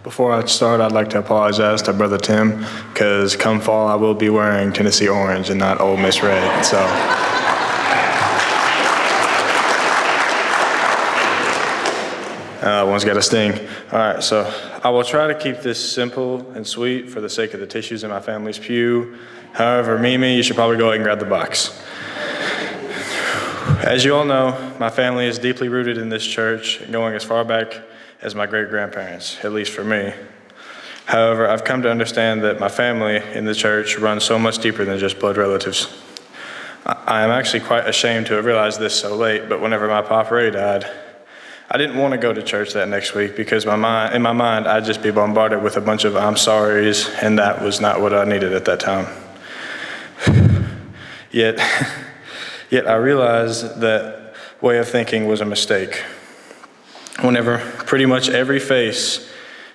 Before I start, I'd like to apologize to Brother Tim, because come fall, I will be wearing Tennessee orange and not Ole Miss red, so. One's got a sting. All right, so I will try to keep this simple and sweet for the sake of the tissues in my family's pew. However, Mimi, you should probably go ahead and grab the box. As you all know, my family is deeply rooted in this church, going as far back as my great-grandparents, at least for me. However, I've come to understand that my family in the church runs so much deeper than just blood relatives. I am actually quite ashamed to have realized this so late, but whenever my Pop Ray died, I didn't want to go to church that next week because in my mind, I'd just be bombarded with a bunch of I'm sorry's, and that was not what I needed at that time. Yet I realized that way of thinking was a mistake. Whenever pretty much every face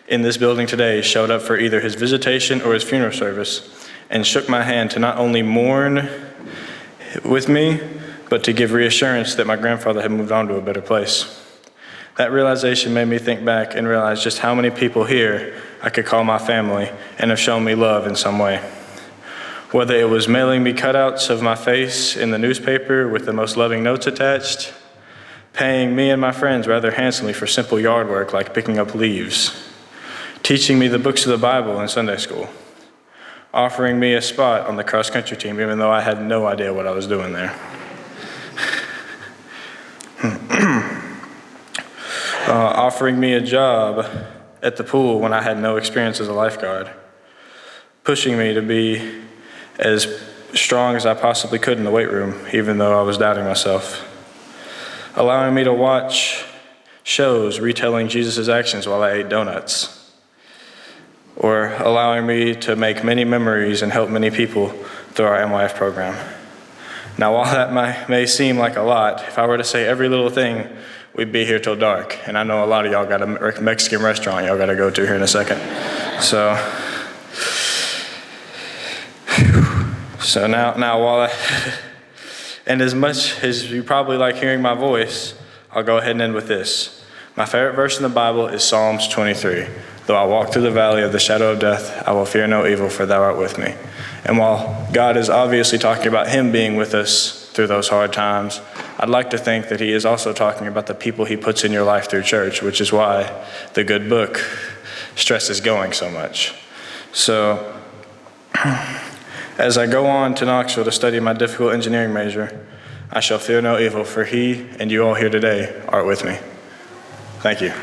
in this building today showed up for either his visitation or his funeral service and shook my hand to not only mourn with me, but to give reassurance that my grandfather had moved on to a better place. That realization made me think back and realize just how many people here I could call my family and have shown me love in some way. Whether it was mailing me cutouts of my face in the newspaper with the most loving notes attached, paying me and my friends rather handsomely for simple yard work like picking up leaves, teaching me the books of the Bible in Sunday school, offering me a spot on the cross-country team even though I had no idea what I was doing there. Offering me a job at the pool when I had no experience as a lifeguard, pushing me to be as strong as I possibly could in the weight room, even though I was doubting myself, allowing me to watch shows retelling Jesus' actions while I ate donuts, or allowing me to make many memories and help many people through our MYF program. Now, while that may seem like a lot, if I were to say every little thing, we'd be here till dark. And I know a lot of y'all got a Mexican restaurant y'all got to go to here in a second. So now while and as much as you probably like hearing my voice, I'll go ahead and end with this. My favorite verse in the Bible is Psalms 23. Though I walk through the valley of the shadow of death, I will fear no evil, for thou art with me. And while God is obviously talking about him being with us through those hard times, I'd like to think that he is also talking about the people he puts in your life through church, which is why the good book stresses going so much. So, as I go on to Knoxville to study my difficult engineering major, I shall fear no evil, for he and you all here today are with me. Thank you.